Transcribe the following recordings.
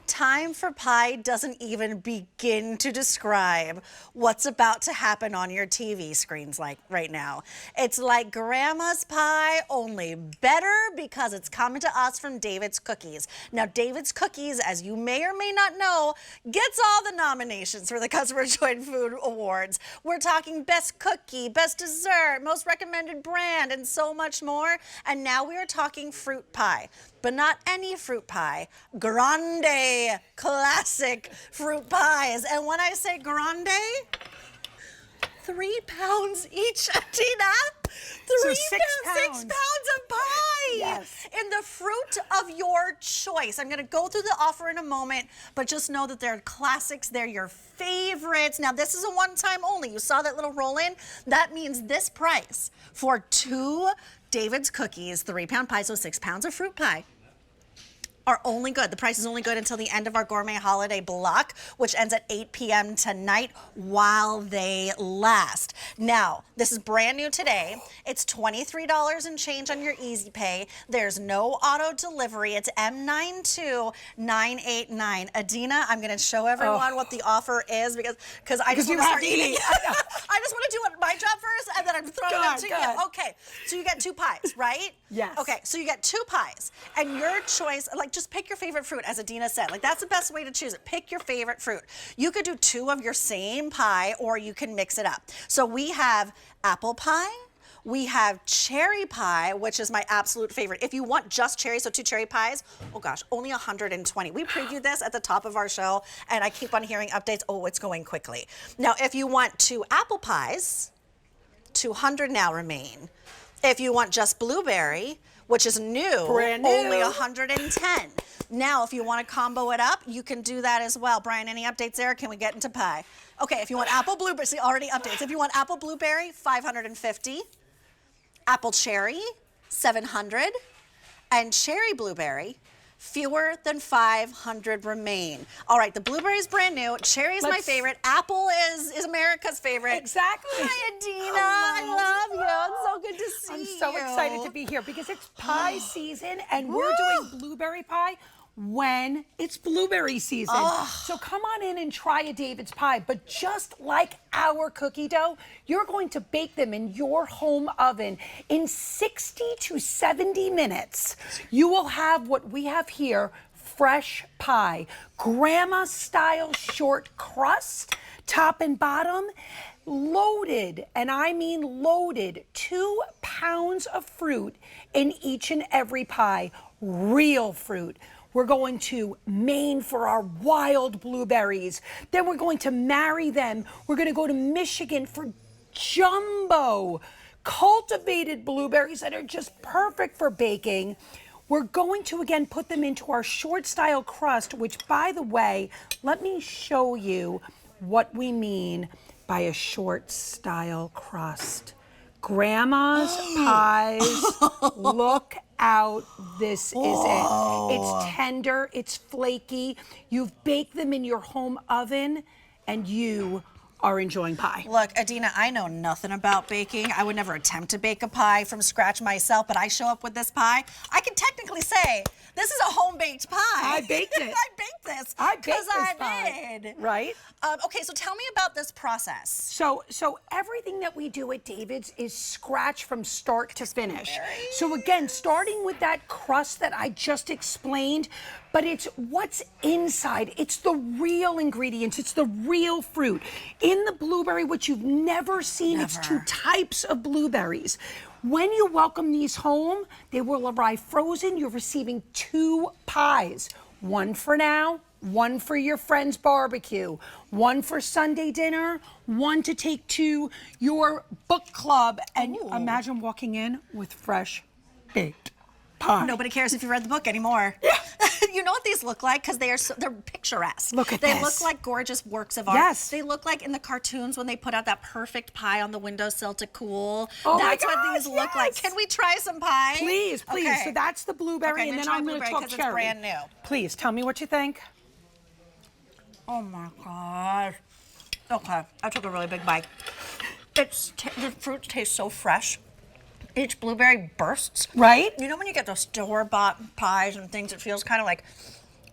Time for pie doesn't even begin to describe what's about to happen on your TV screens like right now. It's like grandma's pie, only better because it's coming to us from David's Cookies. Now, David's Cookies, as you may or may not know, gets all the nominations for the Customer Choice Food Awards. We're talking best cookie, best dessert, most recommended brand, and so much more. And now we are talking fruit pie, but not any fruit pie. Grande classic fruit pies. And when I say grande, 3 pounds each, Tina. 6 pounds. 6 pounds of pie. Yes. In the fruit of your choice. I'm going to go through the offer in a moment, but just know that they're classics. They're your favorites. Now, this is a one-time only. You saw that little roll in? That means this price for 2 David's Cookies, 3-pound pies, so 6 pounds of fruit pie, are only good. The price is only good until the end of our gourmet holiday block, which ends at 8 p.m. tonight while they last. Now, this is brand new today. It's $23 and change on your Easy Pay. There's no auto delivery. It's M92989. Adina, I'm going to show everyone what the offer is because I just want to start eating. I just want to do my job first and then I'm throwing it to you. Okay, so you get 2 pies, right? Yes. Okay, so you get 2 pies and your choice, like just pick your favorite fruit, as Adina said. Like that's the best way to choose it. Pick your favorite fruit. You could do 2 of your same pie or you can mix it up. So we have apple pie. We have cherry pie, which is my absolute favorite. If you want just cherry, so 2 cherry pies, oh gosh, only 120. We previewed this at the top of our show, and I keep on hearing updates. Oh, it's going quickly. Now, if you want 2 apple pies, 200 now remain. If you want just blueberry, which is new, brand new, only 110. Now, if you want to combo it up, you can do that as well. Brian, any updates there? Can we get into pie? Okay, if you want apple blueberry, see, already updates. If you want apple blueberry, 550. Apple cherry, 700. And cherry blueberry, fewer than 500 remain. All right, the blueberry is brand new. Cherry is my favorite. Apple is America's favorite. Exactly. Hi, Adina. I love you. It's so good to see you. I'm so excited to be here because it's pie season and we're doing blueberry pie when it's blueberry season. So come on in and try a David's pie. But just like our cookie dough, you're going to bake them in your home oven in 60 to 70 minutes. You will have what we have here, fresh pie, grandma style short crust, top and bottom, loaded, and I mean loaded, 2 pounds of fruit in each and every pie, real fruit. We're going to Maine for our wild blueberries. Then we're going to marry them. We're going to go to Michigan for jumbo cultivated blueberries that are just perfect for baking. We're going to, again, put them into our short style crust, which, by the way, let me show you what we mean by a short style crust. Grandma's pies, look out, this is it. It's tender, it's flaky. You've baked them in your home oven and you are enjoying pie. Look, Adina, I know nothing about baking. I would never attempt to bake a pie from scratch myself, but I show up with this pie. I can technically say this is a home-baked pie. I baked it. I baked this. I baked this pie. Did. Right? Okay, so tell me about this process. So everything that we do at David's is scratch from start to finish. So again, starting with that crust that I just explained, but it's what's inside. It's the real ingredients. It's the real fruit. In the blueberry, which you've never seen, it's 2 types of blueberries. When you welcome these home, they will arrive frozen. You're receiving 2 pies, 1 for now, 1 for your friend's barbecue, 1 for Sunday dinner, 1 to take to your book club. And imagine walking in with fresh baked pie. Nobody cares if you read the book anymore. You know what these look like? Because they're picturesque. Look at this. They look like gorgeous works of art. Yes. They look like in the cartoons when they put out that perfect pie on the windowsill to cool. Oh That's my gosh, what these look like. Can we try some pie? Please, please. Okay. So that's the blueberry, and then I'm going to talk cherry. It's brand new. Please, tell me what you think. Oh my gosh. Okay, I took a really big bite. The fruit tastes so fresh. Each blueberry bursts. Right? You know when you get those store-bought pies and things, it feels kind of like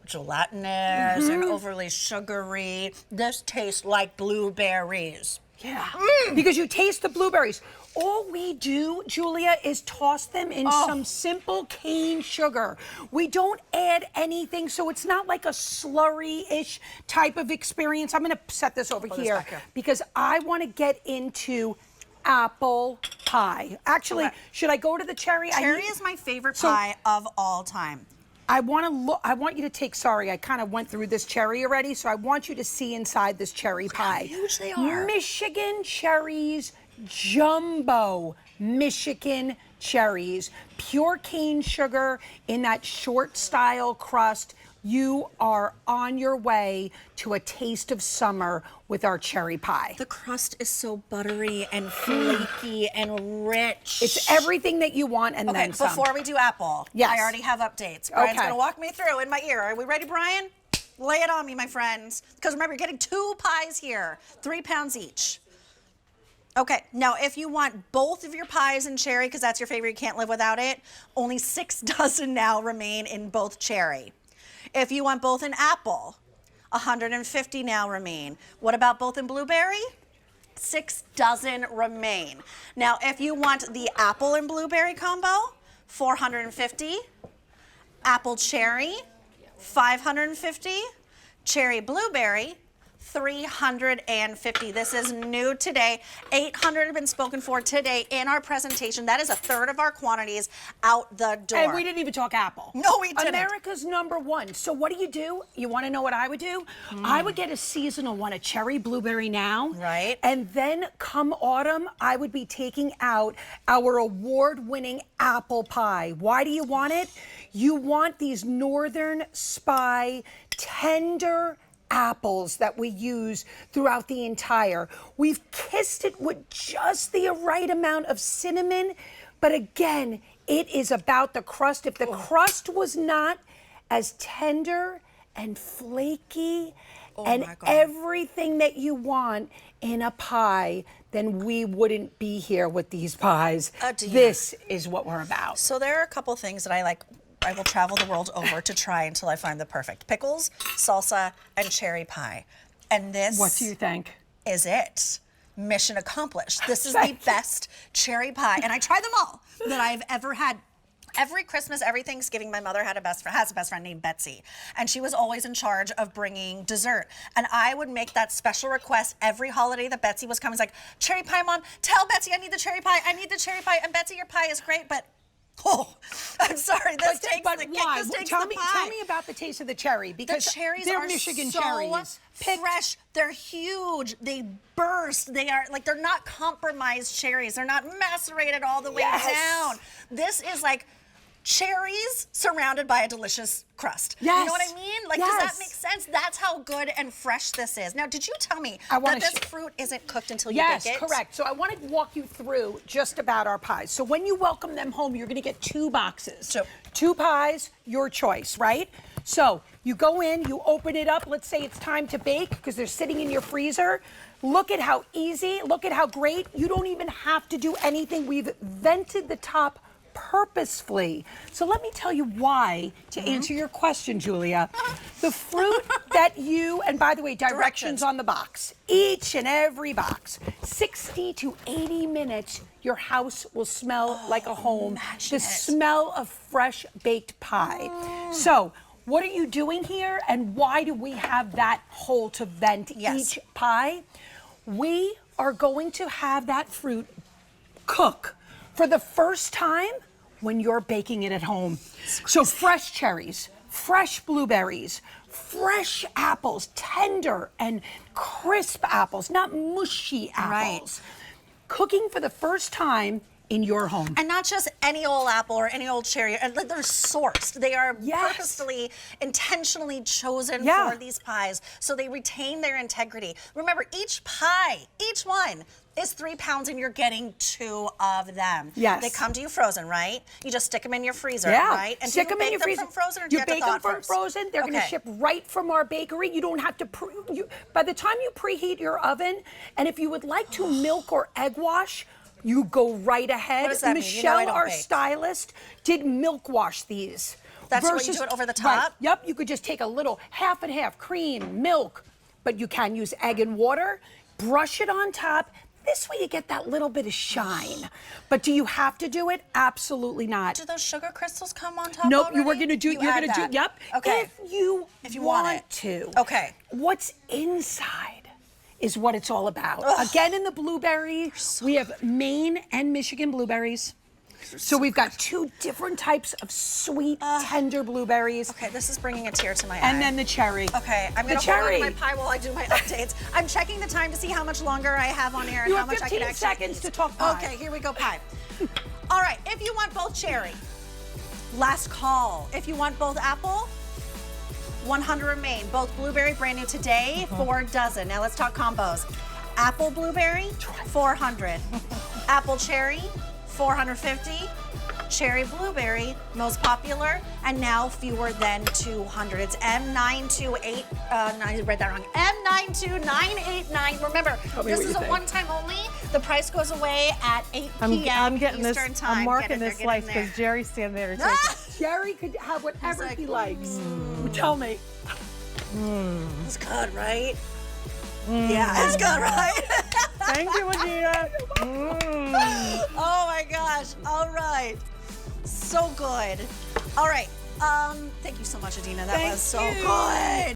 gelatinous and overly sugary. This tastes like blueberries. Yeah, because you taste the blueberries. All we do, Julia, is toss them in some simple cane sugar. We don't add anything, so it's not like a slurry-ish type of experience. I'm gonna set this over here because I wanna get into apple pie. Actually, should I go to the cherry? Cherry is my favorite pie of all time. I want you to take, sorry, I kind of went through this cherry already, so I want you to see inside this cherry pie. How huge they are. Michigan cherries, jumbo Michigan cherries, pure cane sugar in that short style crust. You are on your way to a taste of summer with our cherry pie. The crust is so buttery and flaky and rich. It's everything that you want and then some. Before we do apple, I already have updates. Brian's gonna walk me through in my ear. Are we ready, Brian? Lay it on me, my friends. Because remember, you're getting 2 pies here, 3 pounds each. Okay, now if you want both of your pies in cherry, because that's your favorite, you can't live without it, only 6 dozen now remain in both cherry. If you want both in apple, 150 now remain. What about both in blueberry? 6 dozen remain. Now, if you want the apple and blueberry combo, 450. Apple cherry, 550. Cherry blueberry, 350. This is new today. 800 have been spoken for today in our presentation. That is a third of our quantities out the door. And we didn't even talk apple. No, we didn't. America's #1. So what do? You want to know what I would do? I would get a seasonal one, a cherry blueberry now. Right. And then come autumn, I would be taking out our award-winning apple pie. Why do you want it? You want these Northern Spy tender apples that we use throughout the entire. We've kissed it with just the right amount of cinnamon, but again, it is about the crust. If the crust was not as tender and flaky and everything that you want in a pie, then we wouldn't be here with these pies. This is what we're about. So there are a couple things that I like. I will travel the world over to try until I find the perfect. Pickles, salsa, and cherry pie. And this... What do you think? ...is it. Mission accomplished. This is the best cherry pie. And I try them all that I've ever had. Every Christmas, every Thanksgiving, my mother has a best friend named Betsy. And she was always in charge of bringing dessert. And I would make that special request every holiday that Betsy was coming. It's like, cherry pie, Mom, tell Betsy I need the cherry pie. I need the cherry pie. And Betsy, your pie is great, but... Oh, I'm sorry. This takes the cake. This takes the pie. Tell me about the taste of the cherry, because the cherries they're are Michigan so cherries. Fresh. They're huge. They burst. They are like, they're not compromised cherries. They're not macerated all the way down. This is like cherries surrounded by a delicious crust. Yes. You know what I mean? Like, does that make sense? That's how good and fresh this is. Now, did you tell me that this fruit isn't cooked until you bake it? Yes, correct. So I want to walk you through just about our pies. So when you welcome them home, you're going to get 2 boxes. 2 pies, your choice, right? So you go in, you open it up. Let's say it's time to bake because they're sitting in your freezer. Look at how easy, look at how great. You don't even have to do anything. We've vented the top purposefully. So let me tell you why, to answer your question, Julia. The fruit that you, and by the way, directions on the box, each and every box, 60 to 80 minutes, your house will smell like a home. The smell of fresh baked pie. So what are you doing here, and why do we have that hole to vent each pie? We are going to have that fruit cook for the first time when you're baking it at home. So fresh cherries, fresh blueberries, fresh apples, tender and crisp apples, not mushy apples. Cooking for the first time in your home. And not just any old apple or any old cherry. They're sourced. They are purposefully, intentionally chosen for these pies, so they retain their integrity. Remember, each pie, each one, is 3 pounds, and you're getting 2 of them. Yes. They come to you frozen, right? You just stick them in your freezer, right? And stick them in your freezer. From frozen, or do you bake them from frozen. They're going to ship right from our bakery. You don't have to. By the time you preheat your oven, and if you would like to milk or egg wash, you go right ahead. What does that Michelle, mean? You know, our stylist, did milk wash these. That's what you do it over the top? Right. Yep, you could just take a little half and half, cream, milk, but you can use egg and water, brush it on top. This way you get that little bit of shine. But do you have to do it? Absolutely not. Do those sugar crystals come on top Nope, already? you're gonna do, yep. Okay. If you want to. Okay. What's inside is what it's all about. Again, in the blueberry, we have Maine and Michigan blueberries. So we've got 2 different types of sweet, tender blueberries. Okay, this is bringing a tear to my eye. And then the cherry. Okay, I'm gonna hold on to my pie while I do my updates. I'm checking the time to see how much longer I have on air and how much I can actually You have 15 seconds to talk pie. Okay, here we go, pie. All right, if you want both cherry, last call. If you want both apple, 100 remain. Both blueberry, brand new today, 4 dozen. Now let's talk combos. Apple blueberry, 400. Apple cherry, 450. Cherry blueberry, most popular, and now fewer than 200. It's M928, I read that wrong, M92989. Remember, this is a one-time only. The price goes away at 8 p.m. Eastern Time. I'm marking this slice because Jerry's standing there. Jerry could have whatever he likes. Tell me. It's good, right? Yeah, it's good, right? Thank you, Adina. Oh my gosh, all right. So good. All right, thank you so much, Adina. That was so good.